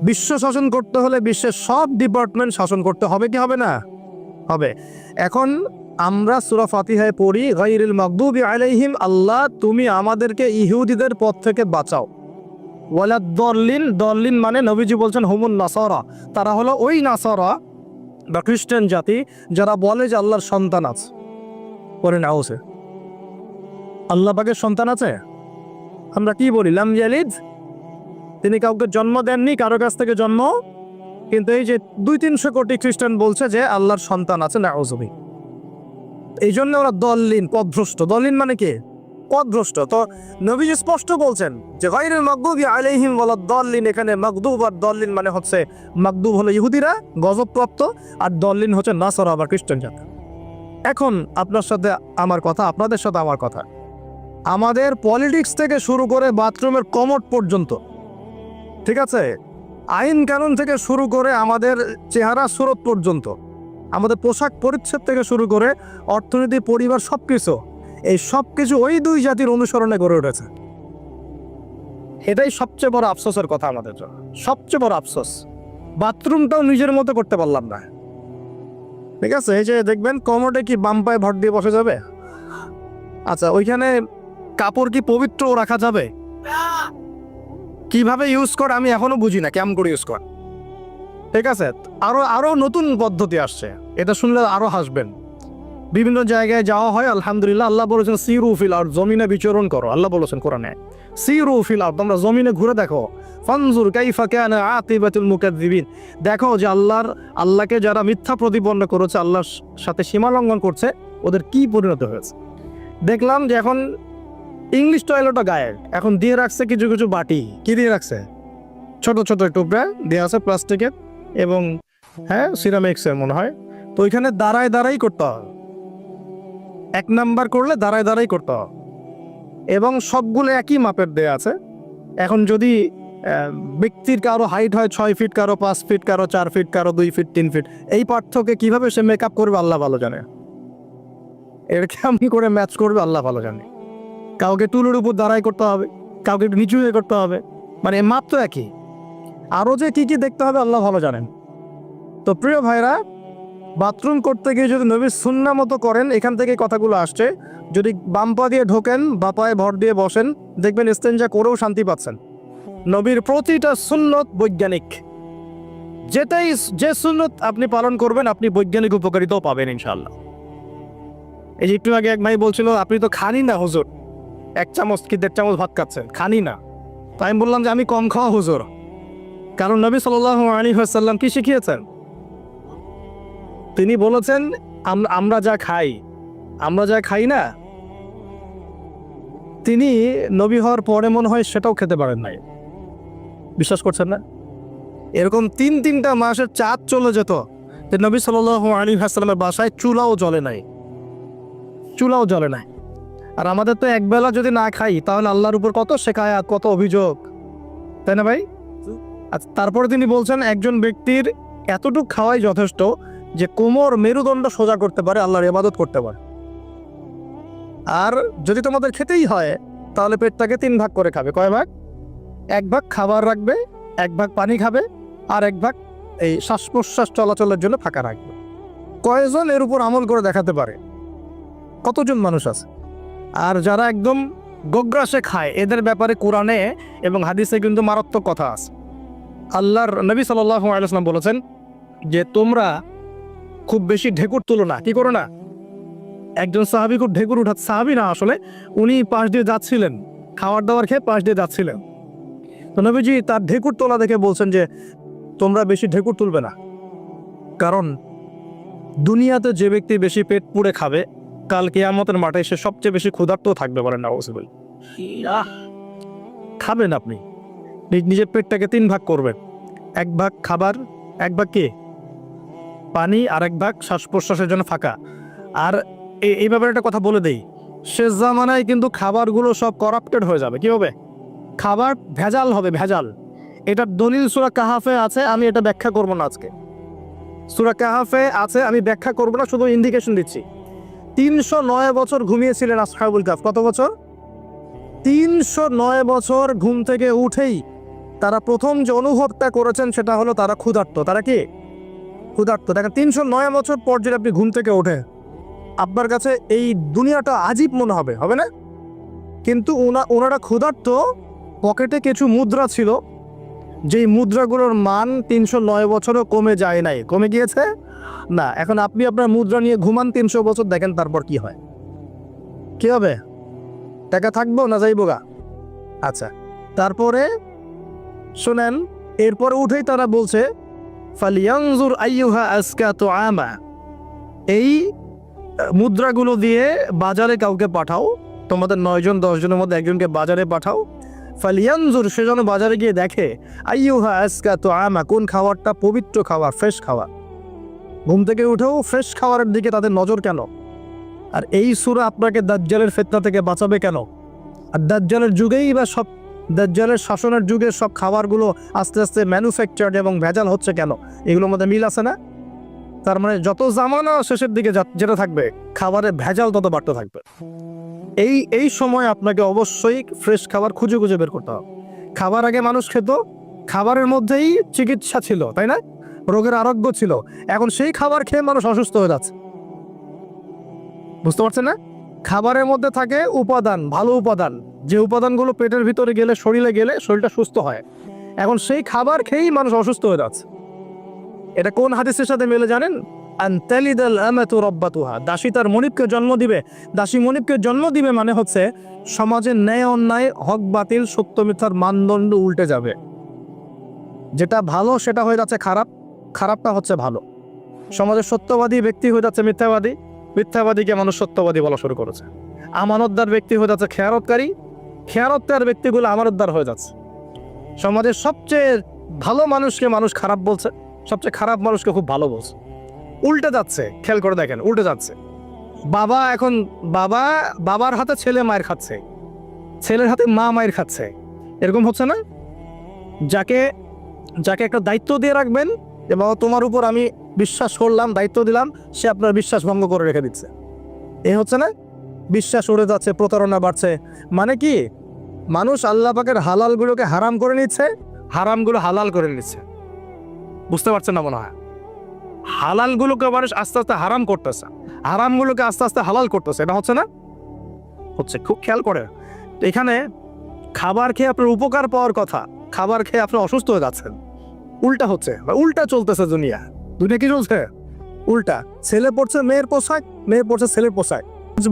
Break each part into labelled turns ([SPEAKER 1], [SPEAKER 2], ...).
[SPEAKER 1] বিশ্ব শাসন করতে হলে বিশ্বের সব ডিপার্টমেন্ট শাসন করতে হবে কি হবে না? হবে। এখন আমরা সূরা ফাতিহায় পড়ি গায়রিল মাগদুবি আলাইহিম, আল্লাহ তুমি আমাদেরকে ইহুদিদের পথ থেকে বাঁচাও। ওয়ালাদ দল্লিন, দল্লিন মানে নবীজি বলছেন হুমুন নাসারা, তারা হলো ওই নাসারা বা খ্রিস্টান জাতি যারা বলে যে আল্লাহর সন্তান আছে। পরে না আছে, আল্লাহ পাকের সন্তান আছে? আমরা কি বলি? লাম ইয়ালিদ, তিনি কাউকে জন্ম দেননি, কারো কাছ থেকে জন্ম। কিন্তু এই যে 200-300 কোটি খ্রিস্টান বলছে যে আল্লাহর সন্তান আছে, নাউযুবিল্লাহ। এই জন্য ওরা দল্লিন, পথভ্রষ্ট। দল্লিন মানে কি? পথভ্রষ্ট। তো নবীজি স্পষ্ট বলছেন যে গায়রিল মাগদুবি আলাইহিম ওয়ালাদ দল্লিন, এখানে মাগদুব আর দল্লিন মানে হচ্ছে, মাগদুব হলো ইহুদিরা গজবপ্রাপ্ত, আর দল্লিন হচ্ছে নাসারা বা খ্রিস্টান জাতি। এখন আপনার সাথে আমার কথা, আপনাদের সাথে আমার কথা, আমাদের পলিটিক্স থেকে শুরু করে বাথরুমের কমোড পর্যন্ত, ঠিক আছে, আইন কানুন থেকে শুরু করে আমাদের চেহারা সুরত পর্যন্ত, আমাদের পোশাক পরিচ্ছদ থেকে শুরু করে অর্থনীতি, পরিবার, সবকিছু, এই সবকিছু ওই দুই জাতির অনুসরণে গড়ে উঠেছে। এটাই সবচেয়ে বড় আফসোসের কথা আমাদের জন্য, সবচেয়ে বড় আফসোস। বাথরুমটাও নিজের মতো করতে পারলাম না, ঠিক আছে। এই যে দেখবেন কমোডে কি বাম পায়ে ভর দিয়ে বসে যাবে? আচ্ছা, ওইখানে কাপড় কি পবিত্র রাখা যাবে? কিভাবে ইউজ কর আমি এখনো বুঝি না, কেমন করে ইউজ কর, ঠিক আছে। আরো নতুন পদ্ধতি আসছে, এটা শুনলে আরো হাসবেন। বিভিন্ন জায়গায় যাওয়া হয়, আলহামদুলিল্লাহ, আল্লাহ বলেছেন সিরু ফিল আরদ, জমিনে বিচরণ করো, আল্লাহ বলেছেন কোরআনে সিরু ফিল আরদ, তোমরা জমিনে ঘুরে দেখো, ফানজুর কাইফা কানা আকিবাতুল মুকাজ্জিবিন, দেখো যে আল্লাহকে যারা মিথ্যা প্রতিপন্ন করেছে, আল্লাহর সাথে সীমা লঙ্ঘন করছে, ওদের কি পরিণত হয়েছে। দেখলাম যে এখন ইংলিশ টয়লেটও গায়ে এখন দিয়ে রাখছে কিছু কিছু বাটি, কি দিয়ে রাখছে, ছোট ছোট টুকরা দিয়ে আছে প্লাস্টিকের এবং হ্যাঁ সিরামিক্সের মনে হয়। তো ওইখানে দাঁড়ায় দাঁড়াই করতে হবে, 1 নাম্বার করলে দাঁড়ায় দাঁড়াই করতে হবে, এবং সবগুলো একই মাপের দেয়া আছে। এখন যদি ব্যক্তির কারো হাইট হয় 6 ফিট, কারো 5 ফিট, কারো 4 ফিট, কারো 2 ফিট, 3 ফিট, এই পার্থক্যে কিভাবে সে মেকআপ করবে আল্লাহ ভালো জানে, এর কেমন করে ম্যাচ করবে আল্লাহ ভালো জানে। কাউকে টুলের উপর দাঁড়াই করতে হবে, কাউকে একটু নিচু হয়ে করতে হবে, মানে মাপ তো একই। আরও যে কি কি দেখতে হবে আল্লাহ ভালো জানেন। তো প্রিয় ভাইরা, বাথরুম করতে গিয়ে যদি নবীর সুন্নাহ মতো করেন, এখান থেকে কথাগুলো আসছে, যদি বাম পা দিয়ে ঢোকেন, বা পায়ে ভর দিয়ে বসেন, দেখবেন ইস্তেঞ্জা করেও শান্তি পাচ্ছেন। নবীর প্রতিটা সুন্নত বৈজ্ঞানিক, যে সুন্নত আপনি পালন করবেন আপনি বৈজ্ঞানিক উপকারিতাও পাবেন ইনশাআল্লাহ। এই যে একটু আগে এক ভাই বলছিল আপনি তো খানি না হুজুর, 1 চামচ কি 1.5 চামচ ভাত খাচ্ছেন, খানি না। তাই আমি বললাম যে আমি কম খাওয়া হুজুর, কারণ নবী সাল্লাল্লাহু আলাইহি ওয়াসাল্লাম কি শিখিয়েছেন? তিনি বলেছেন আমরা যা খাই না, তিনি নবী হওয়ার পরে মনে হয় সেটাও খেতে পারেন নাই। বিশ্বাস করছেন না? এরকম 3-3টা মাসের চাঁদ চলে যেত যে নবী সাল্লাল্লাহু আলাইহি ওয়াসাল্লামের বাসায় চুলাও জ্বলে নাই। আর আমাদের তো একবেলা যদি না খাই তাহলে আল্লাহর উপর কত শেখায়াত, কত অভিযোগ, তাই না ভাই? আচ্ছা, তারপরে তিনি বলছেন একজন ব্যক্তির এতটুকু খাওয়াই যথেষ্ট যে কোমর মেরুদণ্ড সোজা করতে পারে, আল্লাহর ইবাদত করতে পারে। আর যদি তোমাদের খেতেই হয় তাহলে পেটটাকে 3 ভাগ করে খাবে। কয় ভাগ? 1 ভাগ খাবার রাখবে, 1 ভাগ পানি খাবে, আর 1 ভাগ এই শ্বাস প্রশ্বাস চলাচলের জন্য ফাঁকা রাখবে। কয়জন এর উপর আমল করে দেখাতে পারে? কতজন মানুষ আছে? আর যারা একদম গোগ্রাসে খায়, এদের ব্যাপারে কোরআনে এবং হাদিসে কিন্তু মারাত্মক কথা আছে। আল্লাহর নবী সাল্লাল্লাহু আলাইহি ওয়াসাল্লাম বলেছেন যে তোমরা খুব বেশি ঢেকুর তুলো না। কি করো না? একজন সাহাবী খুব ঢেকুর উঠাচ্ছে, সাহাবী না আসলে, উনি পাশ দিয়ে যাচ্ছিলেন, খাবার দাবার খেয়ে পাশ দিয়ে যাচ্ছিলেন। তো নবীজি তার ঢেকুর তোলা দেখে বলছেন যে তোমরা বেশি ঢেকুর তুলবে না, কারণ দুনিয়াতে যে ব্যক্তি বেশি পেট পুড়ে খাবে, কাল কিয়ামতের মাঠে সে সবচেয়ে বেশি ক্ষুধার্ত থাকবে। বলেন নাউযুবিল্লাহ। খাবেন আপনি, নিজের পেটটাকে 3 ভাগ করবেন, 1 ভাগ খাবার, 1 ভাগ কি পানি, আর 1 ভাগ শ্বাস প্রশ্বাসের জন্য ফাঁকা। আর এই ব্যাপারে একটা কথা বলে দেই, শেষ জামানায় কিন্তু খাবারগুলো সব করাপ্টেড হয়ে যাবে। কি হবে? খাবার ভেজাল হবে, ভেজাল। এটার দলিল সূরা কাহাফে আছে, আমি এটা ব্যাখ্যা করব না আজকে। সূরা কাহাফে আছে, আমি ব্যাখ্যা করব না, শুধু ইন্ডিকেশন দিচ্ছি। 309 বছর ঘুমিয়েছিলেন আসহাবুল কাহফ। কত বছর? 309 বছর ঘুম থেকে উঠেই তারা প্রথম যে অনুভবটা করেছেন সেটা হলো তারা ক্ষুধার্ত। তারা কি ক্ষুধার্ত? দেখেন 309 বছর পর যদি আপনি ঘুম থেকে ওঠে, আপনার কাছে এই দুনিয়াটা আজীব মনে হবে, হবে না? কিন্তু ওনারা ক্ষুধার্ত, পকেটে কিছু মুদ্রা ছিল, যেই মুদ্রাগুলোর মান 309 বছরও কমে যায় নাই। কমে গিয়েছে না। এখন আপনি আপনার মুদ্রা নিয়ে ঘুমান 300 বছর, দেখেন তারপর কি হয়, কি হবে? টাকা থাকবো না যাইবো গা? আচ্ছা, তারপরে শোনেন, এরপর উঠেই তারা বলছে ফালিয়ানজুর আইয়ুহা আজকা তুআমা, এই মুদ্রাগুলো দিয়ে বাজারে কাউকে পাঠাও, তোমাদের 9 জন 10 জনের মধ্যে একজনকে বাজারে পাঠাও। ফালিয়ানজুর, সে যেন বাজারে গিয়ে দেখে আইয়ুহা আজকা তুআমা, কোন খাবারটা পবিত্র খাবার, ফ্রেশ খাবার। ঘুম থেকে উঠেও ফ্রেশ খাবারের দিকে তাদের নজর কেন? আর এই সূরা আপনাকে দাজ্জালের ফিতনা থেকে বাঁচাবে কেন? আর দাজ্জালের যুগেই বা সব, দাজ্জালের শাসনের যুগে সব খাবারগুলো আস্তে আস্তে ম্যানুফ্যাকচার্ড এবং ভেজাল হচ্ছে কেন? এগুলোর মধ্যে মিল আছে না? তার মানে যত জামানা শেষের দিকে যেটা থাকবে, খাবারের ভেজাল তত বাড়তে থাকবে। এই সময় আপনাকে অবশ্যই ফ্রেশ খাবার খুঁজে খুঁজে বের করতে হবে। খাবার আগে মানুষ খেত, খাবারের মধ্যেই চিকিৎসা ছিল, তাই না? রোগের আরোগ্য ছিল। এখন সেই খাবার খেয়ে মানুষ অসুস্থ হয়ে যাচ্ছে। বুঝতে পারছেন না? খাবারের মধ্যে থাকে উপাদান, ভালো উপাদান, যে উপাদানগুলো পেটের ভিতরে গেলে, শরীরে গেলে শরীরটা সুস্থ হয়। এখন সেই খাবার খেয়েই মানুষ অসুস্থ হয়ে যাচ্ছে। এটা কোন হাদিসের সাথে মেলে জানেন? আনতালিদাল আমাতু রাব্বাতুহা, দাসী তার মনিবকে জন্ম দিবে। দাসী মনিবকে জন্ম দিবে মানে হচ্ছে সমাজের ন্যায় অন্যায়, হক বাতিল, সত্য মিথ্যার মানদণ্ড উল্টে যাবে। যেটা ভালো সেটা হয়ে যাচ্ছে খারাপ, খারাপটা হচ্ছে ভালো। সমাজের সত্যবাদী ব্যক্তি হয়ে যাচ্ছে মিথ্যাবাদী, মিথ্যাবাদীকে মানুষ সত্যবাদী বলা শুরু করেছে। আমানতদার ব্যক্তি হয়ে যাচ্ছে খেয়ারতকারী, খেয়ারতকার ব্যক্তিগুলো আমানতদার হয়ে যাচ্ছে। সমাজের সবচেয়ে ভালো মানুষকে মানুষ খারাপ বলছে, সবচেয়ে খারাপ মানুষকে খুব ভালো বলছে। উল্টে যাচ্ছে, খেয়াল করে দেখেন, উল্টে যাচ্ছে। বাবা এখন বাবার হাতে ছেলে মায়ের খাচ্ছে, ছেলের হাতে মা মায়ের খাচ্ছে, এরকম হচ্ছে না? যাকে একটা দায়িত্ব দিয়ে রাখবেন, যে বাবা তোমার উপর আমি বিশ্বাস করলাম, দায়িত্ব দিলাম, সে আপনার বিশ্বাস ভঙ্গ করে রেখে দিচ্ছে। এ হচ্ছে না? বিশ্বাস উড়ে যাচ্ছে, প্রতারণা বাড়ছে। মানে কি? মানুষ আল্লাহ পাকের হালালগুলোকে হারাম করে নিচ্ছে, হারামগুলো হালাল করে নিচ্ছে। বুঝতে পারছেন না মনে হয়? হালালগুলোকে মানুষ আস্তে আস্তে হারাম করতেছে, হারামগুলোকে আস্তে আস্তে হালাল করতেছে। এটা হচ্ছে না? হচ্ছে। খুব খেয়াল করে। এখানে খাবার খেয়ে আপনার উপকার পাওয়ার কথা, খাবার খেয়ে আপনি অসুস্থ হয়ে যাচ্ছেন। উল্টা হচ্ছে, উল্টা চলতেছে দুনিয়া। দুনিয়া কি চলছে? উল্টা। ছেলে পড়ছে মেয়ের পোশাক, মেয়ে পড়ছে ছেলের পোশাক।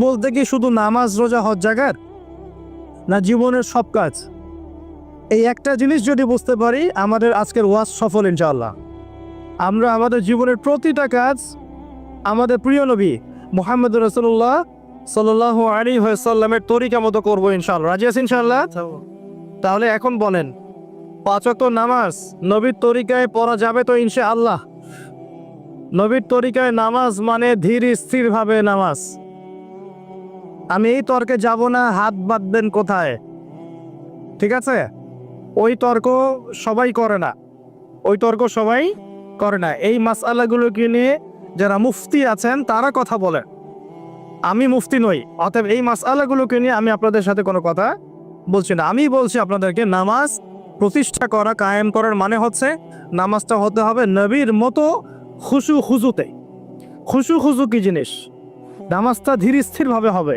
[SPEAKER 1] বলতে কি শুধু নামাজ রোজা হজ জাগার না, জীবনের সব কাজ? এই একটা জিনিস যদি বুঝতে পারি, আমাদের আজকের ওয়াজ সফল ইনশাআল্লাহ। আমরা আমাদের জীবনের প্রতিটা কাজ আমাদের প্রিয় নবী মুহাম্মদ রাসূলুল্লাহ সাল্লাল্লাহু আলাইহি ওয়াসাল্লামের তরিকা মতো করবো ইনশাআল্লাহ। রাজি আছেন ইনশাআল্লাহ? তাহলে এখন বলেন, 5 ওয়াক্ত নামাজ নবীর তরিকায় পড়া যাবে তো ইনশাআল্লাহ? নবীর তরিকায় নামাজ মানে ধীর স্থির ভাবে নামাজ। আমি এই তর্কে যাব না, হাত বাঁধবেন কোথায়, ঠিক আছে? ওই তর্ক সবাই করে না, ওই তর্ক সবাই করে না। এই মাসআলাগুলোকে নিয়ে যারা মুফতি আছেন তারা কথা বলেন, আমি মুফতি নই। অতএব এই মাসআলাগুলোকে নিয়ে আমি আপনাদের সাথে কোনো কথা বলছি না। আমি বলছি আপনাদেরকে, নামাজ প্রতিষ্ঠা করা, কায়েম করার মানে হচ্ছে নামাজটা হতে হবে নবীর মতো খুশু খুজুতে। খুশু খুজু কি জিনিস? নামাজটা ধীর স্থিরভাবে হবে।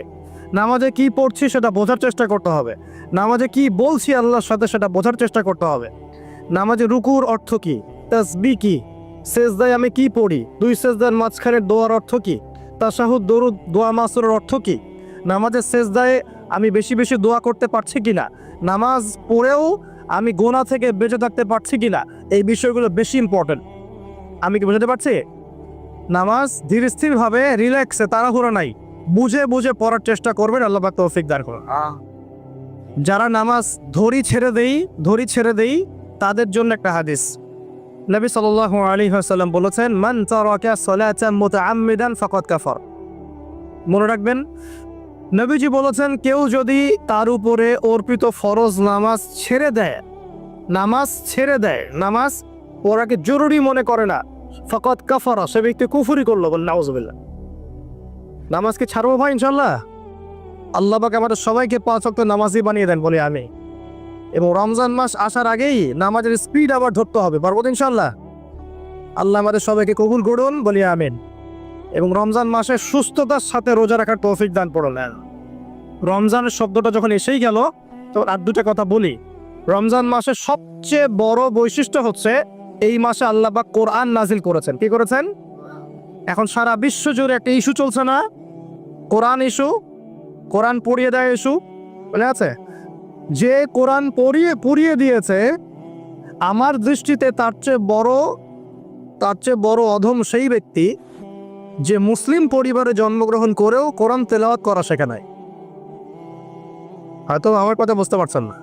[SPEAKER 1] নামাজে কি পড়ছি সেটা বোঝার চেষ্টা করতে হবে। নামাজে কি বলছি আল্লাহর সাথে সেটা বোঝার চেষ্টা করতে হবে। নামাজে রুকুর অর্থ কি, তাসবিহ কি, সেজদায় আমি কি পড়ি, 2 সেজদার মাঝখানে দোয়ার অর্থ কি, তাশাহুদ দরুদ দোয়া মাসুরের অর্থ কি, নামাজের সেজদায় আমি বেশি বেশি দোয়া করতে পারছি কিনা, নামাজ পড়েও আমি গোনা থেকে বেঁচে থাকতে পারছি কিনা, এই বিষয়গুলো বেশি ইম্পর্টেন্ট। আমি কি বোঝাতে পারছি? নামাজ ধীর স্থিরভাবে, রিল্যাক্সে, তাড়াহুড়ো নাই, বুঝে বুঝে পড়ার চেষ্টা করবেন। আল্লাহ পাক তৌফিক দান করুন। যারা নামাজ ধরি ছেড়ে দেই তাদের জন্য একটা হাদিস। নবী সাল্লাল্লাহু আলাইহি ওয়াসাল্লাম বলেছেন, মান তারাকা সালাতান মুতাআম্মিদান ফাকাদ কাফার। মনে রাখবেন, নবীজি বলেছেন, কেউ যদি তার উপরে অর্পিত ফরজ নামাজ ছেড়ে দেয়, নামাজ পড়াকে জরুরি মনে করে না, ফাকাদ কাফারা, সে ব্যক্তি কুফরি করলো। বল নাউযুবিল্লাহ। নামাজকে ছাড়বো ভাই ইনশাআল্লাহ? আল্লাহ পাক আমাদের সবাইকে 5 ওয়াক্ত নামাজি বানিয়ে দেন বলি আমি। এবং রমজান মাস আসার আগেই নামাজের স্পিড আবার ধরতে হবে। পারবো তো ইনশাল্লাহ? আল্লাহ আমাদের সবাইকে কবুল করুন, বলি আমিন। এবং রমজান মাসে সুস্থতার সাথে রোজা রাখার তৌফিক দান করলেন। রমজানের শব্দটা যখন এসেই গেল তখন আর দুটো কথা বলি। রমজান মাসের সবচেয়ে বড় বৈশিষ্ট্য হচ্ছে এই মাসে আল্লাহ পাক কোরআন নাজিল করেছেন। কি করেছেন? এখন সারা বিশ্ব জুড়ে একটা ইস্যু চলছে না, কোরআন ইস্যু, কোরআন পড়িয়ে দেয় ইস্যু, বলে আছে। যে কোরআন পুড়িয়ে দিয়েছে, আমার দৃষ্টিতে তার চেয়ে বড় অধম সেই ব্যক্তি যে মুসলিম পরিবারে জন্মগ্রহণ করেও কোরআন তেলাওয়াত করা শেখে নাই। হয়তো আমার কথা বুঝতে পারছেন না।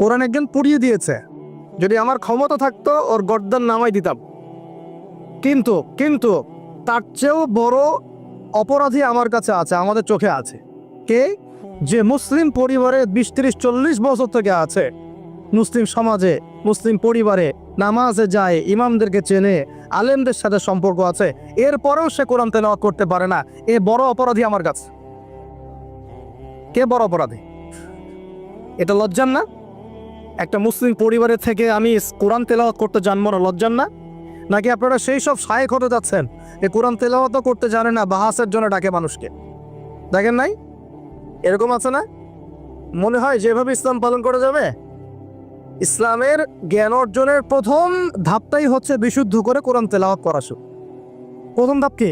[SPEAKER 1] কোরআন একজন পুড়িয়ে দিয়েছে, যদি আমার ক্ষমতা থাকতো ওর গর্দান নামাই দিতাম, কিন্তু তার চেয়েও বড় অপরাধী আমার কাছে আছে, আমাদের চোখে আছে। কে? যে মুসলিম পরিবারে 20-30-40 বছর থেকে আছে, মুসলিম সমাজে, মুসলিম পরিবারে নামাজে যায়, ইমামদেরকে চেনে, আলেমদের সাথে সম্পর্ক আছে, এরপরেও সে কোরআন তেলাওয়াত করতে পারে না। এ বড় অপরাধী আমার কাছে। কে বড় অপরাধী? এটা লজ্জার না? একটা মুসলিম পরিবারের থেকে আমি কোরআন তেলাওয়াত করতে জানবো না, লজ্জার না? নাকি আপনারা সেই সব শায়েখ হতে যাচ্ছেন এই কোরআন তেলাওয়াতও করতে জানে না, বাহাসের জন্য ডাকে মানুষকে? দেখেন নাই এরকম আছে না? মনে হয় যেভাবে ইসলাম পালন করা যাবে। ইসলামের জ্ঞান অর্জনের প্রথম ধাপটাই হচ্ছে বিশুদ্ধ করে কোরআন তেলাওয়াত করা। প্রথম ধাপ কি?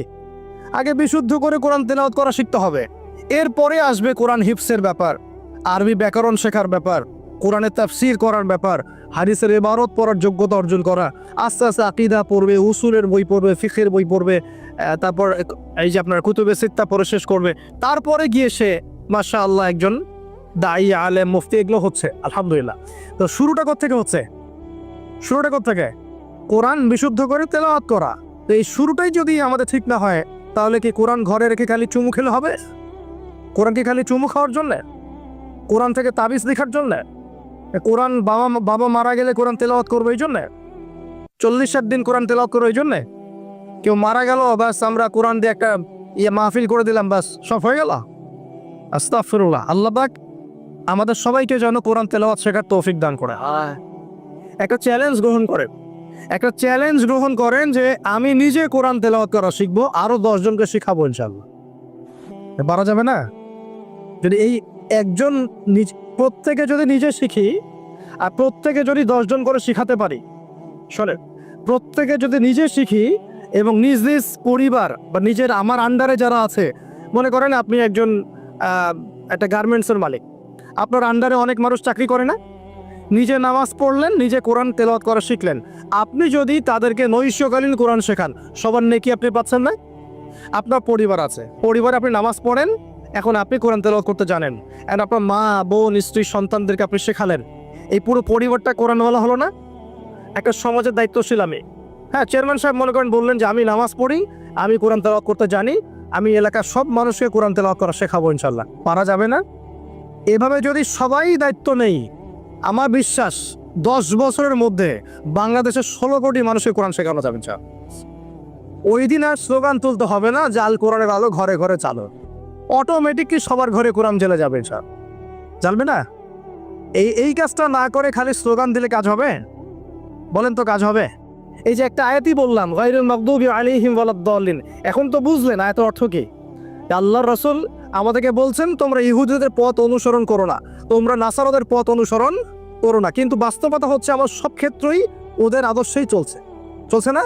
[SPEAKER 1] আগে বিশুদ্ধ করে কোরআন তেলাওয়াত করা শিখতে হবে। এরপরে আসবে কোরআন হিফসের ব্যাপার, আরবি ব্যাকরণ শেখার ব্যাপার, কোরআনের তাফসীর করার ব্যাপার, হাদিসের ইবারত পড়ার যোগ্যতা অর্জন করা। আস্তে আস্তে আকীদা পড়বে, উসুলের বই পড়বে, ফিকহের বই পড়বে, তারপর এই যে আপনার কুতুবে সিত্তা পড়ে শেষ করবে। তারপরে গিয়ে সে মাশাআল্লাহ একজন দাঈ, আলেম, মুফতি এগুলো হচ্ছে, আলহামদুলিল্লাহ। তো শুরুটা কোত্থেকে হচ্ছে? কোরআন বিশুদ্ধ করে তেলাওয়াত করা। তো এই শুরুটাই যদি আমাদের ঠিক না হয়, তাহলে কি কোরআন ঘরে রেখে খালি চুমু খেলে হবে? কোরআন কি খালি চুমু খাওয়ার জন্যে? কোরআন থেকে তাবিজ লেখার জন্যে? কোরআন বাবা মারা গেলে কোরআন তেলাওয়াত করবো এই জন্যে? 40-60 দিন কোরআন তেলাওয়াত করবো এই জন্যে? কেউ মারা গেল, ব্যাস আমরা কোরআন দিয়ে একটা মাহফিল করে দিলাম, ব্যাস সব হয়ে গেল? আস্তাগফিরুল্লাহ। আল্লাহ পাক আমাদের সবাইকে যেন কোরআন তেলাওয়াত শেখার তৌফিক দান করে। একটা চ্যালেঞ্জ গ্রহণ করেন যে আমি নিজে কোরআন তেলাওয়াত করা শিখবো, আরো 10 জনকে শিখাবো ইনশাআল্লাহ। পারা যাবে না? যদি এই একজন প্রত্যেকে যদি নিজে শিখি, আর প্রত্যেকে যদি 10 জন করে শিখাতে পারি, শোনেন, প্রত্যেকে যদি নিজে শিখি এবং নিজ নিজ পরিবার বা নিজের আমার আন্ডারে যারা আছে, মনে করেন আপনি একজন একটা গার্মেন্টসের মালিক, আপনার আন্ডারে অনেক মানুষ চাকরি করে না? নিজে নামাজ পড়লেন, নিজে কোরআন তেলাওয়াত করা শিখলেন। আপনি যদি তাদেরকে নৈশকালীন কোরআন শেখান, সবার নেকি আপনি পাচ্ছেন না? আপনার পরিবার আছে, পরিবারে আপনি নামাজ পড়েন, এখন আপনি কোরআন তেলাওয়াত করতে জানেন, আর আপনার মা, বোন, স্ত্রী, সন্তানদেরকে আপনি শেখালেন। এই পুরো পরিবারটা কোরআনওয়ালা হলো না? একটা সমাজের দায়িত্বশীল আমি। হ্যাঁ, চেয়ারম্যান সাহেব মনে করেন বললেন যে আমি নামাজ পড়ি, আমি কোরআন তেলাওয়াত করতে জানি, আমি এলাকার সব মানুষকে কোরআন তেলাওয়াত করা শেখাবো ইনশাল্লাহ। পারা যাবে না? এভাবে যদি সবাই দায়িত্ব নেই, আমার বিশ্বাস 10 বছরের মধ্যে বাংলাদেশের 16 কোটি মানুষকে কোরআন শেখানো যাবে। ওই দিন আর স্লোগান তুলতে হবে না যে আল কোরআনের আলো ঘরে ঘরে চালো, অটোমেটিকলি সবার ঘরে কোরআন জ্বলে যাবে। জ্বলবে না? এই কাজটা না করে খালি স্লোগান দিলে কাজ হবে? বলেন তো কাজ হবে? এই যে একটা আয়াতই বললাম, গায়রুল মাগদুবি আলাইহিম ওয়ালাদ-দাল্লিন, এখন তো বুঝলেন আয়াতের অর্থ কি? আল্লাহর রাসূল আমাদেরকে বলছেন তোমরা ইহুদিদের পথ অনুসরণ করো না, তোমরা নাসারাদের পথ অনুসরণ করো না। কিন্তু বাস্তবতা হচ্ছে আমার সব ক্ষেত্রেই ওদের আদর্শেই চলছে না?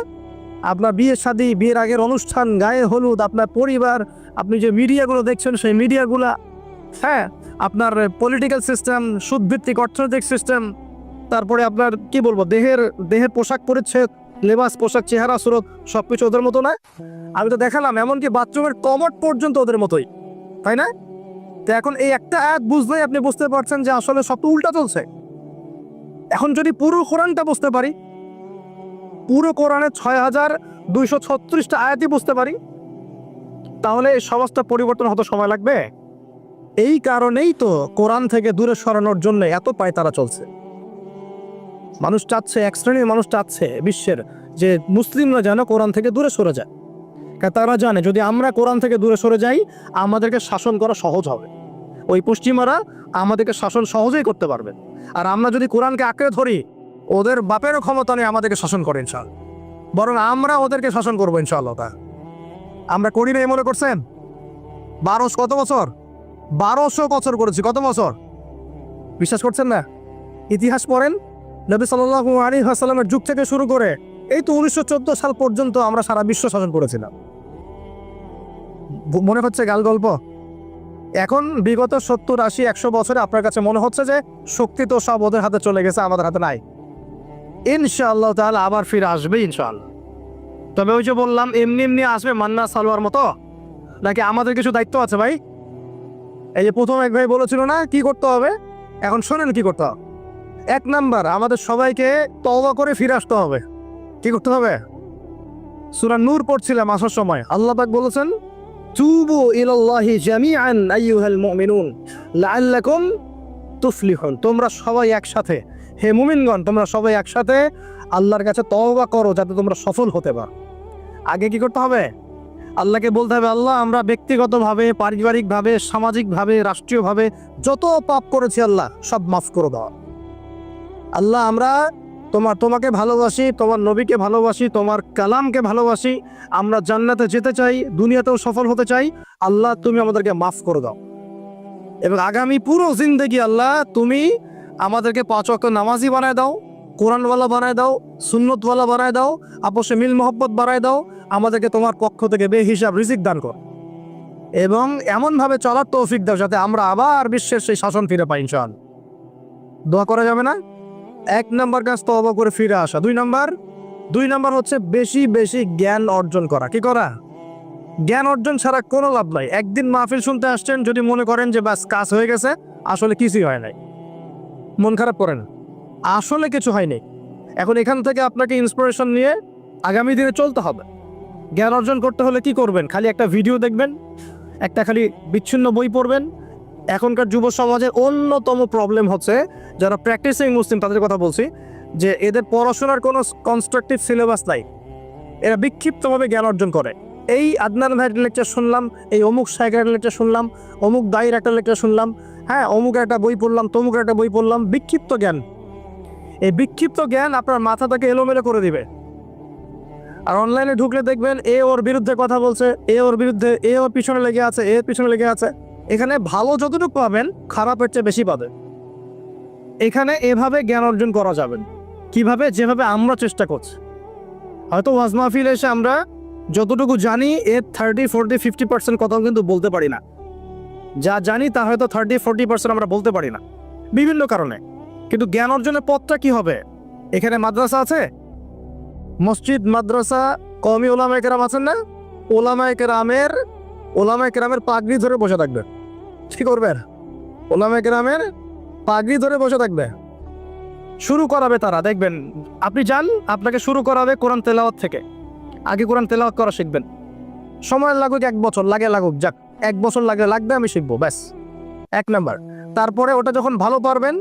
[SPEAKER 1] আপনার বিয়ে শাদী, বিয়ের আগের অনুষ্ঠান, গায়ে হলুদ, আপনার পরিবার, আপনি যে মিডিয়াগুলো দেখছেন সেই মিডিয়াগুলা, হ্যাঁ, আপনার পলিটিক্যাল সিস্টেম, সুদভিত্তিক অর্থনৈতিক সিস্টেম, তারপরে আপনার কি বলবো, দেহের পোশাক পরিচ্ছদ, লেবাস, পোশাক, চেহারা, সুরত, সবকিছু ওদের মতো না? আমি তো দেখালাম এমনকি বাথরুমের কমোড পর্যন্ত ওদের মতোই, তাই না? তো এখন এই একটা আয়াত বুঝলেই আপনি বুঝতে পারছেন যে আসলে সব তো উল্টা চলছে। এখন যদি পুরো কোরআনটা বুঝতে পারি, পুরো কোরআনের 6236টা আয়াতই বুঝতে পারি, তাহলে এই সমাজটা পরিবর্তন হতে সময় লাগবে? এই কারণেই তো কোরআন থেকে দূরে সরানোর জন্য এত পায়তারা চলছে। মানুষ চাচ্ছে, এক শ্রেণীর মানুষ চাচ্ছে বিশ্বের যে মুসলিমরা যেন কোরআন থেকে দূরে সরে যায়। তারা জানে যদি আমরা কোরআন থেকে দূরে সরে যাই, আমাদেরকে শাসন করা সহজ হবে। ওই পশ্চিমারা আমাদেরকে শাসন সহজেই করতে পারবেন। আর আমরা যদি কোরআনকে আঁকড়ে ধরি, ওদের বাপেরও ক্ষমতা নেই আমাদেরকে শাসন করে ইনশাআল্লাহ, বরং আমরা ওদেরকে শাসন করবো ইনশাআল্লাহ। তা আমরা করি না মনে করছেন? 1200 বছর 1200 বছর করেছি, কত বছর? বিশ্বাস করছেন না? ইতিহাস পড়েন, নবী সাল্লাল্লাহু আলাইহি ওয়াসাল্লামের যুগ থেকে শুরু করে এই তো 1914 সাল পর্যন্ত আমরা সারা বিশ্ব শাসন করেছিলাম। মনে হচ্ছে গাল গল্প। এখন বিগত 70, 80, 100 বছরে আপনার কাছে মনে হচ্ছে যে শক্তি তো সব ওদের হাতে চলে গেছে, আমাদের হাতে নাই। ইনশাআল্লাহ তাআলা আবার ফিরে আসবে ইনশাআল্লাহ। তবে ওই যে বললাম, এমনি এমনি আসবে মান্না সালোয়ার মতো, নাকি আমাদের কিছু দায়িত্ব আছে ভাই? এই যে প্রথম এক ভাই বলেছিল না কি করতে হবে, এখন শোনেন কি করতে হবে। 1 নাম্বার, আমাদের সবাইকে তওবা করে ফিরে আসতে হবে। কি করতে হবে? সূরা নূর পড়ছিলাম আসার সময়, আল্লাহ পাক বলেছেন, তুবু ইলাল্লাহি জামিআন আইয়ুহাল মুমিনুন লাআল্লাকুম তুফলিহুন। তোমরা সবাই একসাথে, হে মুমিনগণ, তোমরা সবাই একসাথে আল্লাহর কাছে তওবা করো যাতে তোমরা সফল হতে পারো। আগে কি করতে হবে? আল্লাহকে বলতে হবে, আল্লাহ আমরা ব্যক্তিগতভাবে, পারিবারিকভাবে, সামাজিকভাবে, রাষ্ট্রীয়ভাবে যত পাপ করেছি আল্লাহ সব মাফ করে দাও। আল্লাহ আমরা তোমাকে ভালোবাসি, তোমার নবীকে ভালোবাসি, তোমার কালামকে ভালোবাসি, আমরা জান্নাতে যেতে চাই, দুনিয়াতেও সফল হতে চাই। আল্লাহ তুমি আমাদেরকে মাফ করে দাও, এবং আগামী পুরো জিন্দেগি আল্লাহ তুমি আমাদেরকে 5 ওয়াক্ত নামাজি বানায় দাও, কোরআনওয়ালা বানায় দাও, সুন্নতওয়ালা বানায় দাও, আপসে মিল মোহব্বত বাড়ায় দাও, আমাদেরকে তোমার পক্ষ থেকে বেহিসাব রিজিক দান কর, এবং এমনভাবে চলার তৌফিক দাও যাতে আমরা আবার বিশ্বের সেই শাসন ফিরে পাই ইনশাআল্লাহ। দোয়া করা যাবে না? 1 নাম্বার কাজ তওবা করে ফিরে আসা। 2 নাম্বার হচ্ছে বেশি বেশি জ্ঞান অর্জন করা। কি করা? জ্ঞান অর্জন ছাড়া কোনো লাভ নাই। একদিন মাহফিল শুনতে আসছেন, যদি মনে করেন যে বাস কাজ হয়ে গেছে, আসলে কিছুই হয় নাই, মন খারাপ করেন, আসলে কিছু হয়নি। এখন এখান থেকে আপনাকে ইন্সপিরেশন নিয়ে আগামী দিনে চলতে হবে। জ্ঞান অর্জন করতে হলে কি করবেন? খালি একটা ভিডিও দেখবেন, একটা খালি বিচ্ছিন্ন বই পড়বেন। এখনকার যুব সমাজের অন্যতম প্রবলেম হচ্ছে, যারা প্র্যাকটিসিং মুসলিম তাদের কথা বলছি, যে এদের পড়াশোনার কোনো কনস্ট্রাকটিভ সিলেবাস নাই, এরা বিক্ষিপ্তভাবে জ্ঞান অর্জন করে। এই আদনান ভাইয়ের লেকচার শুনলাম, এই অমুক শায়খের লেকচার শুনলাম, অমুক দায়ের একটা লেকচার শুনলাম, হ্যাঁ অমুক একটা বই পড়লাম, তমুক একটা বই পড়লাম, বিক্ষিপ্ত জ্ঞান। এই বিক্ষিপ্ত জ্ঞান আপনার মাথাটাকে এলোমেলো করে দিবে। আর অনলাইনে ঢুকলে দেখবেন এ ওর বিরুদ্ধে কথা বলছে, এ ওর বিরুদ্ধে, এ ওর পিছনে লেগে আছে, এর পিছনে লেগে আছে। এখানে ভালো যতটুকু পাবেন, খারাপের চেয়ে বেশি পাবেন। এখানে এভাবে জ্ঞান অর্জন করা যাবে। কিভাবে? যেভাবে আমরা চেষ্টা করছি। হয়তো ওয়াজ মাহফিল এসে আমরা যতটুকু জানি এর 30, 40, 50% কথাও কিন্তু বলতে পারি না। যা জানি তা হয়তো 30, 40% আমরা বলতে পারি না বিভিন্ন কারণে। কিন্তু জ্ঞান অর্জনের পথটা কি হবে? এখানে মাদ্রাসা আছে, মসজিদ, মাদ্রাসা, কওমি ওলামায়ে কেরাম আছেন না? ওলামায়ে কেরামের পাগড়ি ধরে বসে থাকবে। কি করবেন? ওলামায়ে কেরামের পাগড়ি ধরে বসে থাকবে। শুরু করাবে তারা, দেখবেন আপনি যান, আপনাকে শুরু করাবে কোরআন তেলাওয়াত থেকে। আগে কোরআন তেলাওয়াত করা শিখবেন। সময় লাগুক 1 বছর, লাগুক, যাক 1 বছর লাগবে, আমি শিখবো, ব্যাস 1 নাম্বার। তারপরে ওটা যখন ভালো পারবেন,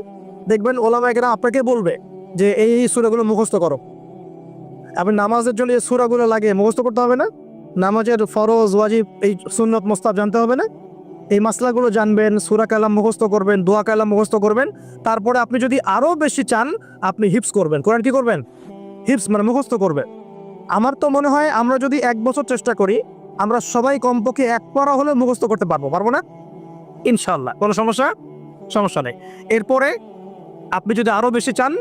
[SPEAKER 1] দেখবেন ওলামায়ে কেরাম আপনাকে বলবে যে এই সূরাগুলো মুখস্থ করো। আপনি নামাজের জন্য এই সূরাগুলো লাগে মুখস্থ করতে হবে না? নামাজের ফরজ, ওয়াজিব, এই সুন্নত, মুস্তাহাব জানতে হবে না? এই মাসলাগুলো জানবেন, সূরা কালাম মুখস্থ করবেন, দোয়া কালাম মুখস্থ করবেন। তারপরে আপনি যদি আরও বেশি চান, আপনি হিফজ করবেন। কোরআন কি করবেন? হিফজ মানে মুখস্থ করবেন। আমার তো মনে হয় আমরা যদি 1 বছর চেষ্টা করি, আমরা সবাই কমপক্ষে 1 পারা হলে মুখস্থ করতে পারবো না? ইনশাআল্লাহ। কোনো সমস্যা নেই। এরপরে আপনি যদি আরও বেশি চান,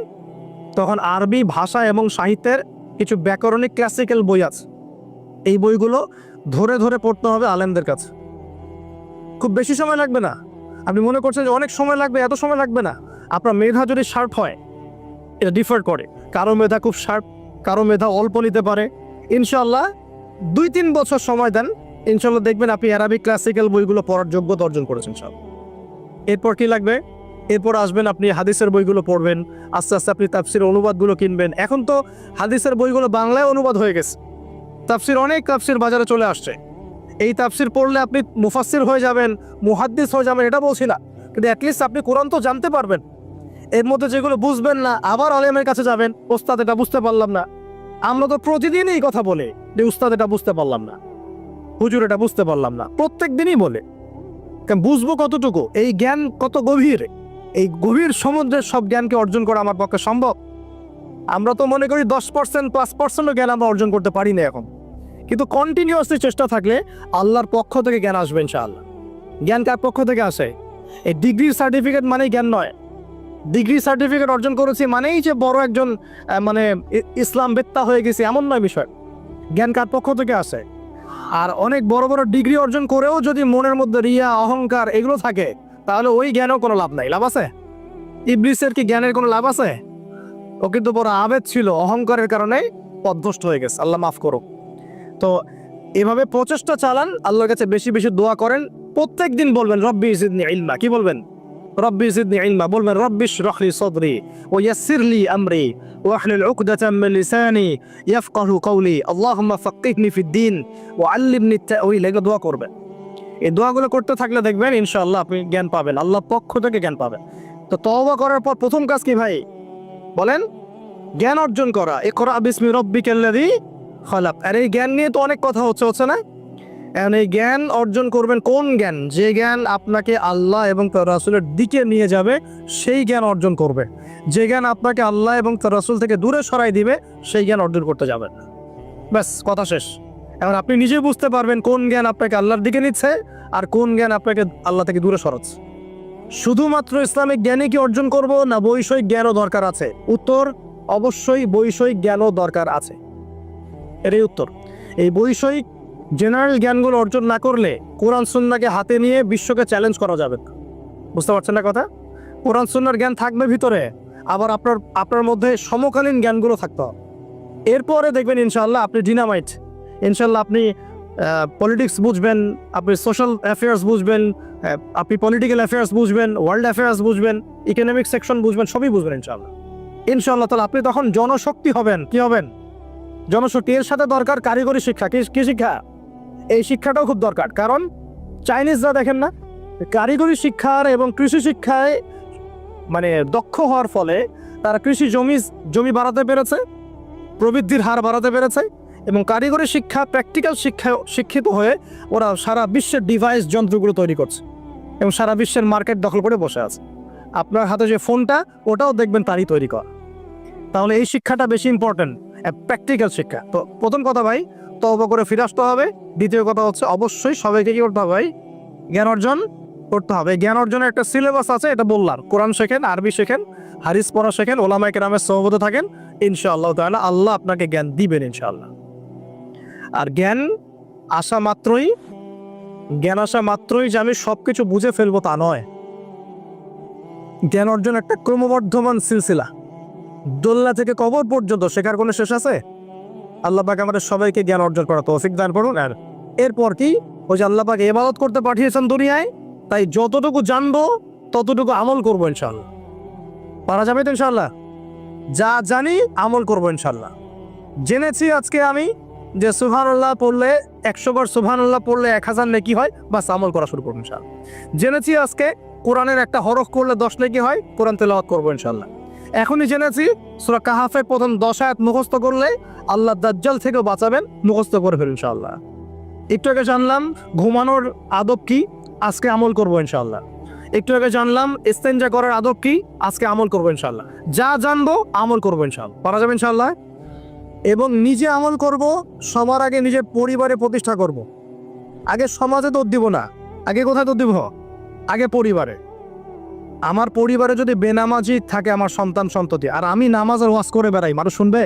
[SPEAKER 1] তখন আরবি ভাষা এবং সাহিত্যের কিছু ব্যাকরণিক ক্লাসিক্যাল বই আছে, এই বইগুলো ধরে ধরে পড়তে হবে আলেমদের কাছে। খুব বেশি সময় লাগবে না। আপনি মনে করছেন যে অনেক সময় লাগবে, এত সময় লাগবে না। আপনার মেধা যদি শার্প হয়, এটা ডিফার করে। কারো মেধা খুব শার্প, কারো মেধা অল্প নিতে পারে। ইনশাআল্লাহ 2-3 বছর সময় দেন, ইনশাআল্লাহ দেখবেন আপনি আরবিক ক্লাসিক্যাল বইগুলো পড়ার যোগ্যতা অর্জন করেছেন সব। এরপর কি লাগবে? এরপর আসবেন আপনি হাদিসের বইগুলো পড়বেন, আস্তে আস্তে আপনি তাফসির অনুবাদগুলো কিনবেন। এখন তো হাদিসের বইগুলো বাংলায় অনুবাদ হয়ে গেছে, অনেক তাফসির বাজারে চলে আসছে। এই তাফসির পড়লে আপনি মুফাসসির হয়ে যাবেন, মুহাদ্দিস হয়ে যাবেন, এটা বলছি না, কিন্তু অ্যাটলিস্ট আপনি কোরআন তো জানতে পারবেন। এর মধ্যে যেগুলো বুঝবেন না, আবার আলেমের কাছে যাবেন, ওস্তাদ এটা বুঝতে পারলাম না। আমরা তো প্রতিদিনই কথা বলি যে উস্তাদ এটা বুঝতে পারলাম না, হুজুর এটা বুঝতে পারলাম না, প্রত্যেক দিনই বলে। বুঝবো কতটুকু, এই জ্ঞান কত গভীর, এই গভীর সমুদ্রের সব জ্ঞানকে অর্জন করা আমার পক্ষে সম্ভব? আমরা তো মনে করি 10% 5%ও জ্ঞান আমরা অর্জন করতে পারি না এখন, কিন্তু কন্টিনিউয়াসলি চেষ্টা থাকলে আল্লাহর পক্ষ থেকে জ্ঞান আসবে ইনশাআল্লাহ। জ্ঞান কার পক্ষ থেকে আসে? এই ডিগ্রি সার্টিফিকেট মানেই জ্ঞান নয়। ডিগ্রি সার্টিফিকেট অর্জন করেছি মানেই যে বড় একজন মানে ইসলাম বেত্তা হয়ে গেছে, এমন নয় বিষয়। জ্ঞান কার পক্ষ থেকে আসে? আর অনেক বড় বড় ডিগ্রি অর্জন করেও যদি মনের মধ্যে রিয়া, অহংকার এগুলো থাকে, তাহলে ওই জ্ঞানও কোনো লাভ নাই। লাভ আছে? ইবলিসের কি জ্ঞানের কোনো লাভ আছে? ও কিন্তু বড় আবেদ ছিল, অহংকারের কারণে পথভ্রষ্ট হয়ে গেছে, আল্লাহ মাফ করুক। তো এভাবে প্রচেষ্টা চালান, আল্লাহর কাছে বেশি বেশি দোয়া করেন। প্রত্যেক দিন বলবেন রব্বি জিদনি ইলমা। কি বলবেন? রব্বি জিদনি ইলমা। বলবেন রব্বি ইশরাহ লি সাদরি ওয়া ইয়াসসির লি আমরি ওয়া আহলিল উকদাতাম মিন লিসানি ইয়াফকাহু কওলি আল্লাহুম্মা ফাক্কিহনি ফিদ-দ্বীন ওয়া আল্লিমনি আত-তা'ওয়িল। এগুলো দোয়া করবেন। এই দোয়াগুলো করতে থাকলে দেখবেন ইনশাআল্লাহ আপনি জ্ঞান পাবেন, আল্লাহর পক্ষ থেকে জ্ঞান পাবেন। তো তওবা করার পর প্রথম কাজ কি ভাই? বলেন, জ্ঞান অর্জন করা। ইকরা বিসমি রাব্বিকাল্লাযী খালাক। আর এই জ্ঞান নিয়ে তো অনেক কথা হচ্ছে না? এখন এই জ্ঞান অর্জন করবেন কোন জ্ঞান? যে জ্ঞান আপনাকে আল্লাহ এবং তার রাসূলের দিকে নিয়ে যাবে, সেই জ্ঞান অর্জন করবে। যে জ্ঞান আপনাকে আল্লাহ এবং তার রাসূল থেকে দূরে সরাই দিবে, সেই জ্ঞান অর্জন করতে যাবেন। ব্যাস, কথা শেষ। এখন আপনি নিজে বুঝতে পারবেন কোন জ্ঞান আপনাকে আল্লাহর দিকে নিচ্ছে আর কোন জ্ঞান আপনাকে আল্লাহ থেকে দূরে সরাচ্ছে। শুধুমাত্র ইসলামিক জ্ঞানই কি অর্জন করব, না বৈষয়িক জ্ঞানও দরকার আছে? উত্তর, অবশ্যই বৈষয়িক জ্ঞানও দরকার আছে। এরই উত্তর। এই বৈষয়িক জেনারেল জ্ঞানগুলো অর্জন না করলে কোরআন সুন্নাহকে হাতে নিয়ে বিশ্বকে চ্যালেঞ্জ করা যাবে না। বুঝতে পারছেন না কথা? কোরআন সুন্নাহর জ্ঞান থাকবে ভিতরে, আবার আপনার মধ্যে সমকালীন জ্ঞানগুলো থাকতে হবে। এরপরে দেখবেন ইনশাআল্লাহ আপনি ডিনামাইট। ইনশাআল্লাহ আপনি পলিটিক্স বুঝবেন, আপনি সোশ্যাল অ্যাফেয়ার্স বুঝবেন, আপনি পলিটিক্যাল অ্যাফেয়ার্স বুঝবেন, ওয়ার্ল্ড অ্যাফেয়ার্স বুঝবেন, ইকোনমিক সেকশন বুঝবেন, সবই বুঝবেন ইনশাআল্লাহ। ইনশাআল্লাহ তাহলে আপনি তখন জনশক্তি হবেন। কি হবেন? জনশক্তি। এর সাথে দরকার কারিগরি শিক্ষা। কি শিক্ষা? এই শিক্ষাটাও খুব দরকার। কারণ চাইনিজরা দেখেন না, কারিগরি শিক্ষার এবং কৃষি শিক্ষায় মানে দক্ষ হওয়ার ফলে তারা কৃষি জমি বাড়াতে পেরেছে, প্রবৃদ্ধির হার বাড়াতে পেরেছে, এবং কারিগরি শিক্ষা, প্র্যাকটিক্যাল শিক্ষিত হয়ে ওরা সারা বিশ্বের ডিভাইস যন্ত্রগুলো তৈরি করছে এবং সারা বিশ্বের মার্কেট দখল করে বসে আছে। আপনার হাতে যে ফোনটা, ওটাও দেখবেন তারই তৈরি করা। তাহলে এই শিক্ষাটা বেশি ইম্পর্টেন্ট, প্র্যাকটিক্যাল শিক্ষা। তো প্রথম কথা ভাই, তওবা করে ফিরে আসতে হবে। দ্বিতীয় কথা হচ্ছে অবশ্যই সবাইকে কি করতে হবে ভাই? জ্ঞান অর্জন করতে হবে। জ্ঞান অর্জনের একটা সিলেবাস আছে, এটা বললাম। কোরআন শেখেন, আরবি শেখেন, হাদিস পড়া শেখেন, ওলামায়ে কেরামের সোহবতে থাকেন, ইনশাআল্লাহ তাআলা আল্লাহ আপনাকে জ্ঞান দিবেন ইনশাআল্লাহ। আর জ্ঞান আসা মাত্রই যে আমি সবকিছু বুঝে ফেলবো তা নয়। জ্ঞান অর্জন একটা ক্রমবর্ধমান সিলসিলা, দোল্লা থেকে কবর পর্যন্ত শেখার কোনো শেষ আছে? আল্লাহ পাক আমাদের সবাইকে জ্ঞান অর্জন করার তৌফিক দান করুন। আর এরপর কি, ওই যে আল্লাহ পাক ইবাদত করতে পাঠিয়েছেন দুনিয়ায়, তাই যতটুকু জানবো ততটুকু আমল করবো ইনশাআল্লাহ। পারা যাবে তো ইনশাআল্লাহ? যা জানি আমল করবো ইনশাআল্লাহ। জেনেছি আজকে আমি যে সুবহানাল্লাহ পড়লে 100 বার সুবহানাল্লাহ পড়লে 1000 নেকি হয়, বাস আমল করা শুরু করবো ইনশাআল্লাহ। জেনেছি আজকে কোরআনের একটা হরফ করলে 10 নেকি হয়, কোরআন তেলাওয়াত করবো ইনশাআল্লাহ। এখনই জেনেছি সূরা কাহাফের প্রথম 10 আয়াত মুখস্থ করলে আল্লাহ দাজ্জাল থেকেও বাঁচাবেন, মুখস্থ করে ফেলুন ইনশাআল্লাহ। একটু আগে জানলাম ঘুমানোর আদব কি, আজকে আমল করবো ইনশাআল্লাহ। একটু আগে জানলাম ইস্তেঞ্জা করার আদব কি, আজকে আমল করবো ইনশাআল্লাহ। যা জানবো আমল করবো ইনশাআল্লাহ। পারা যাবে ইনশাআল্লাহ। এবং নিজে আমল করব, সবার আগে নিজের পরিবারে প্রতিষ্ঠা করব। আগে সমাজে দৌড় দিব না, আগে কোথায় দৌড় দিব? আগে পরিবারে। আমার পরিবারে যদি বেনামাজি থাকে আমার সন্তান সন্ততি, আর আমি নামাজের ওয়াজ করে বেড়াই, মানুষ শুনবে?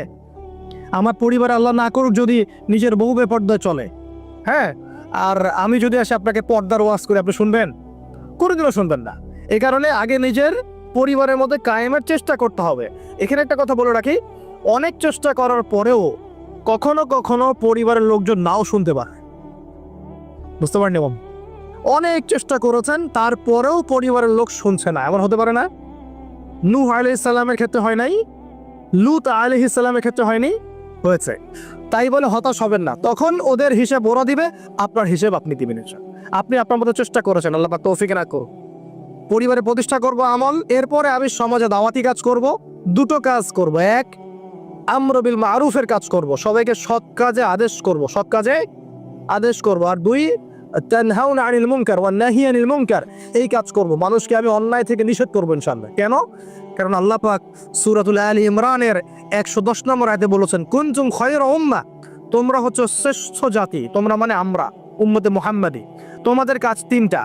[SPEAKER 1] আমার পরিবারে আল্লাহ না করুক যদি নিজের বউ বেপর্দায় চলে, হ্যাঁ, আর আমি যদি আসে আপনাকে পর্দার ওয়াজ করে, আপনি শুনবেন? কোনোদিনও শুনবেন না। এই কারণে আগে নিজের পরিবারের মধ্যে কায়েমের চেষ্টা করতে হবে। এখানে একটা কথা বলে রাখি, অনেক চেষ্টা করার পরেও কখনো কখনো পরিবারের লোকজন নাও শুনতে পারে। বুঝতে পারেন? এবং অনেক চেষ্টা করেছেন, তারপরেও পরিবারের লোক শুনছে না, এমন হতে পারে না? নূহ আলাইহিস সালামের ক্ষেত্রে হয় নাই, লূত আলাইহিস সালামের ক্ষেত্রে হয়নি, হয়েছে। তাই বলে হতাশ হবেন না, তখন ওদের হিসাব ওরা দিবে, আপনার হিসাব আপনি দিবেন। আপনি আপনার মতো চেষ্টা করেছেন, আল্লাহ পাক তৌফিক না করুন। পরিবারে প্রতিষ্ঠা করব আমল, এরপরে আমি সমাজে দাওয়াতি কাজ করব। দুটো কাজ করব, এক আমর বিল মারুফের কাজ করব, সবাইকে সৎ কাজে আদেশ করব, আর দুই তানহাউনা আনিল মুনকার ওয়ান নাহিয়া আনিল মুনকার, এই কাজ করব, মানুষকে আমি অন্যায় থেকে নিষেধ করব ইনশাআল্লাহ। কেন? কারণ আল্লাহ পাক সূরাতুল আলী ইমরানের 110 নম্বর আয়াতে বলেছেন, কুনতুম খায়রা উম্মাহ, তোমরা হচ্ছে শ্রেষ্ঠ জাতি। তোমরা মানে আমরা, উম্মতে মুহাম্মাদি। তোমাদের কাজ তিনটা।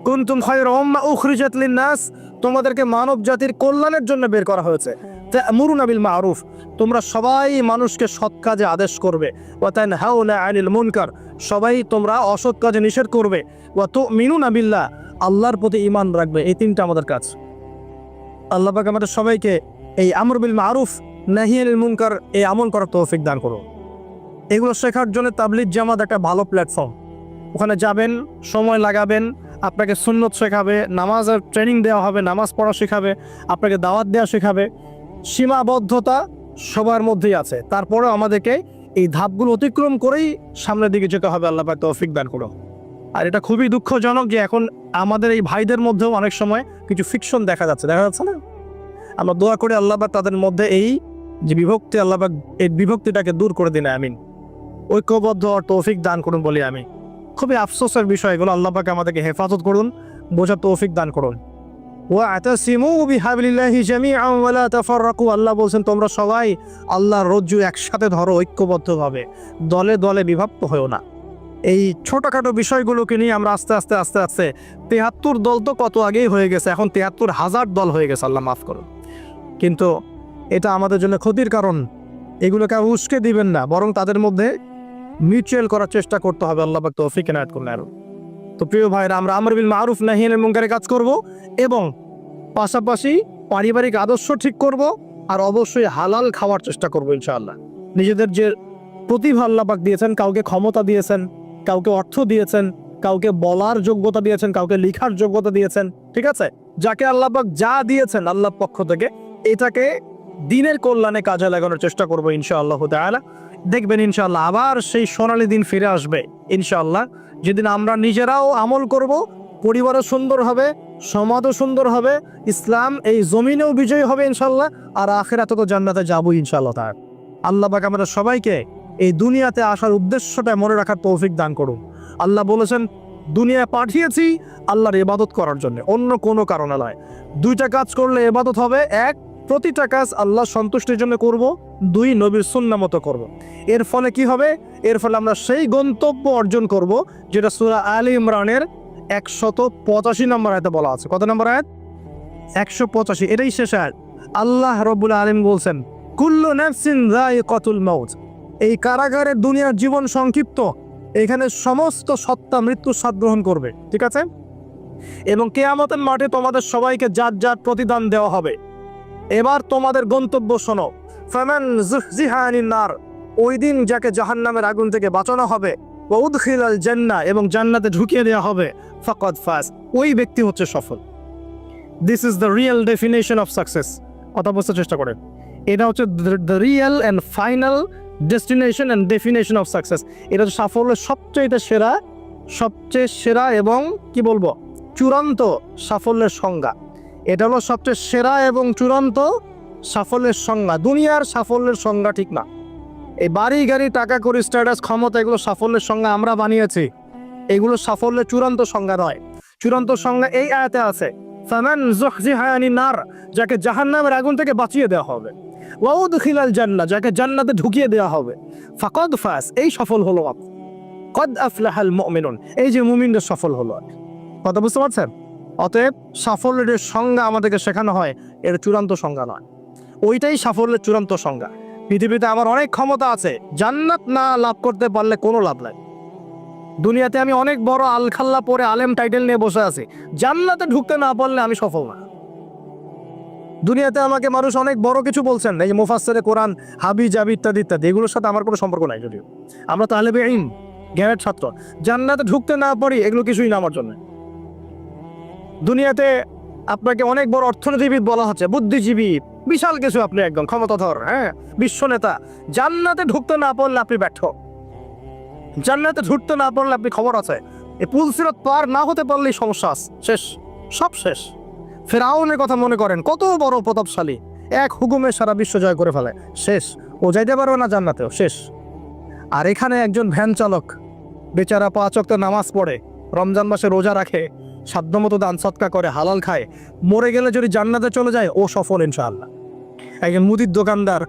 [SPEAKER 1] কুনতুম খায়রা উম্মাহ উখরিজাত লিন-নাস, তোমাদেরকে মানব জাতির কল্যাণের জন্য বের করা হয়েছে। তা'মুরুনা বিল মা'রুফ, তোমরা সবাই মানুষকে সৎ কাজে আদেশ করবে। ওয়া তানহাউনা আনিল মুনকার, সবাই তোমরা অসৎ কাজে নিষেধ করবে। ওয়া তু'মিনুনা বিল্লাহ, আল্লাহর প্রতি ঈমান রাখবে। এই তিনটা আমাদের কাজ। আল্লাহ পাক আমাদের সবাইকে এই আমর বিল মা'রুফ নাহি আনিল মুনকার এই আমল করার তৌফিক দান করুন। এগুলো শেখার জন্য তাবলীগ জামাত একটা ভালো প্ল্যাটফর্ম। ওখানে যাবেন, সময় লাগাবেন, আপনাকে সুন্নত শেখাবে, নামাজের ট্রেনিং দেওয়া হবে, নামাজ পড়া শেখাবে, আপনাকে দাওয়াত দেওয়া শেখাবে। সীমাবদ্ধতা সবার মধ্যেই আছে, তারপরেও আমাদেরকে এই ধাপগুলো অতিক্রম করেই সামনের দিকে যেতে হবে। আল্লাহ পাক তৌফিক দান করুন। আর এটা খুবই দুঃখজনক যে এখন আমাদের এই ভাইদের মধ্যেও অনেক সময় কিছু ফিকশন দেখা যাচ্ছে না? আমরা দোয়া করি আল্লাহ পাক তাদের মধ্যে এই যে বিভক্তি, আল্লাহ পাক এই বিভক্তিটাকে দূর করে দিন, আমিন। ঐক্যবদ্ধ আর তৌফিক দান করুন বলি আমি। খুবই আফসোসের বিষয় এগুলো। আল্লাহ পাক আমাদেরকে হেফাজত করুন, বোঝার তৌফিক দান করুন। ওয়া'তাসিমু বিহাবলিল্লাহি জামিআন ওয়া লা তাফাররাকু, আল্লাহ বলছেন তোমরা সবাই আল্লাহর রজ্জু একসাথে ধরো, ঐক্যবদ্ধভাবে, দলে দলে বিভক্ত হয়েও না। এই ছোটখাটো বিষয়গুলোকে নিয়ে আমরা আস্তে আস্তে 73 দল তো কত আগেই হয়ে গেছে, এখন 73,000 দল হয়ে গেছে, আল্লাহ মাফ করুন। কিন্তু এটা আমাদের জন্য ক্ষতির কারণ। এগুলোকে উস্কে দিবেন না, বরং তাদের মধ্যে মিউচুয়াল করার চেষ্টা করতে হবে। আল্লাহ পাক তৌফিক এনায়েত করুন। আর তো প্রিয় ভাইরা, আমরা আমর বিল মারুফ নাহি আনিল মুনকারের কাজ করব এবং পাশাপাশি পারিবারিক আদর্শ ঠিক করব, আর অবশ্যই হালাল খাওয়ার চেষ্টা করব ইনশাআল্লাহ। নিজেদের যে প্রতিভা আল্লাহ পাক দিয়েছেন, কাউকে ক্ষমতা দিয়েছেন, কাউকে অর্থ দিয়েছেন, কাউকে বলার যোগ্যতা দিয়েছেন, কাউকে লিখার যোগ্যতা দিয়েছেন, ঠিক আছে? যাকে আল্লাহ পাক যা দিয়েছেন আল্লাহর পক্ষ থেকে, এটাকে দিনের কল্যাণে কাজে লাগানোর চেষ্টা করব ইনশাআল্লাহ তাআলা। দেখবেন ইনশাআল্লাহ আবার সেই সোনালী দিন ফিরে আসবে ইনশাআল্লাহ, যেদিন আমরা নিজেরাও আমল করব, পরিবারও সুন্দর হবে, সমাজও সুন্দর হবে, ইসলাম এই জমিনেও বিজয়ী হবে ইনশাআল্লাহ, আর আখিরাতে তো জান্নাতে যাবো ইনশাআল্লাহ তাআলা। আল্লাহ পাক আমাদের সবাইকে এই দুনিয়াতে আসার উদ্দেশ্যটা মনে রাখার তৌফিক দান করুন। আল্লাহ বলেছেন দুনিয়ায় পাঠিয়েছি আল্লাহর ইবাদত করার জন্য, অন্য কোনো কারণে নয়। দুইটা কাজ করলে ইবাদত হবে। এক, প্রতিটা কাজ আল্লাহ সন্তুষ্টির জন্য করব। দুই, নবীর সুন্নাহ মতো করব। এর ফলে কি হবে? এর ফলে আমরা সেই গন্তব্য অর্জন করব যেটা সূরা আলী ইমরানের 185 নম্বর আয়াতে বলা আছে। কত নম্বর আয়াত? 185। এটাই শেষ আয়াত। আল্লাহ রাব্বুল আলামিন বলছেন, কুল্লু নাফসিন যায়িকাতুল মাউত। এই কারাগারের দুনিয়ার জীবন সংক্ষিপ্ত, এখানে সমস্ত সত্তা মৃত্যুর স্বাদ গ্রহণ করবে, ঠিক আছে? এবং কিয়ামতের মাঠে তোমাদের সবাইকে যার যার প্রতিদান দেওয়া হবে। এবার তোমাদের গন্তব্য শোনো। ফামান যুহজিহা আনিন নার, ওই দিন যাকে জাহান্নামের আগুন থেকে বাঁচানো হবে, ওয়া উদখিলাল জান্নাহ, এবং জান্নাতে ঢুকিয়ে দেওয়া হবে, ফাকাদ ফাজ, ওই ব্যক্তি হচ্ছে সফল। This is the real definition of success. কথা বুঝতে চেষ্টা করেন। এটা হচ্ছে the real and final destination and definition of success. এটা হচ্ছে সাফল্যের সবচেয়ে সেরা এবং কি বলবো, চূড়ান্ত সাফল্যের সংজ্ঞা। এটা হলো সবচেয়ে সেরা এবং চূড়ান্ত সাফল্যের সংজ্ঞা। দুনিয়ার সাফল্যের সংজ্ঞা ঠিক না। এই বাড়ি গাড়ি, টাকা কড়ি, স্ট্যাটাস, ক্ষমতা, এগুলো সাফল্যের সংজ্ঞা আমরা বানিয়েছি। এগুলো সাফল্যের চূড়ান্ত সংজ্ঞা নয়। চূড়ান্ত সংজ্ঞা এই আয়াতে আছে, ফামান যুহজিহা আনিন নার, যাকে জাহান্নামের আগুন থেকে বাঁচিয়ে দেওয়া হবে, ওয়া উদখিলাল জান্নাহ, যাকে জান্নাতে ঢুকিয়ে দেওয়া হবে, ফাকাদ ফাজ, এই সফল হলো। কদ আফলাহাল মুমিনুন, এই যে মুমিনরা সফল হলো। কথা বুঝতে পারছেন? অতএব সাফল্যের সংজ্ঞা আমাদেরকে শেখানো হয়, এর চূড়ান্ত সংজ্ঞা নয়। ওইটাই সাফল্যের চূড়ান্ত সংজ্ঞা। পৃথিবীতে আমার অনেক ক্ষমতা আছে, জান্নাত না লাভ করতে পারলে কোনো লাভ নাই। দুনিয়াতে আমি অনেক বড় আলখাল্লা পরে আলেম টাইটেল নিয়ে বসে আছি, জান্নাতে ঢুকতে না পারলে আমি সফল না। দুনিয়াতে আমাকে মানুষ অনেক বড় কিছু বলছেন, এই যে মুফাসসিরে কোরআন, হাবি জাবি ইত্যাদি ইত্যাদি, এগুলোর সাথে আমার কোনো সম্পর্ক নাই। যদিও আমরা তালেবে ইলম, জ্ঞানের ছাত্র, জান্নাতে ঢুকতে না পারি এগুলো কিছুই না আমার জন্য। দুনিয়াতে আপনাকে অনেক বড় অর্থনীতিবিদ বলা হচ্ছে, বুদ্ধিজীবী, বিশাল কিছু, আপনি একদম ক্ষমতাধর, হ্যাঁ, বিশ্ব নেতা। জান্নাতে ঢুকতে না পারলে আপনি ব্যর্থ। জান্নাতে ঢুকতে না পারলে আপনি খবর আছে। এই পুলসিরাত পার না হতে পারলেই সমস্যা আছে, শেষ, সব শেষ। ফেরাউনের কথা মনে করেন, কত বড় প্রতাপশালী, এক হুকুমে সারা বিশ্ব জয় করে ফেলে, শেষ। ও যাইতে পারবে না জান্নাতেও, শেষ। আর এখানে একজন ভ্যান চালক, বেচারা 5 ওয়াক্ত নামাজ পড়ে, রমজান মাসে রোজা রাখে, সাধ্যমতো দান সৎকা করে, হালাল খায়, মরে গেলে যদি জান্নাতে চলে যায় ও সফল ইনশাআল্লাহ। একজন মুদির দোকানদার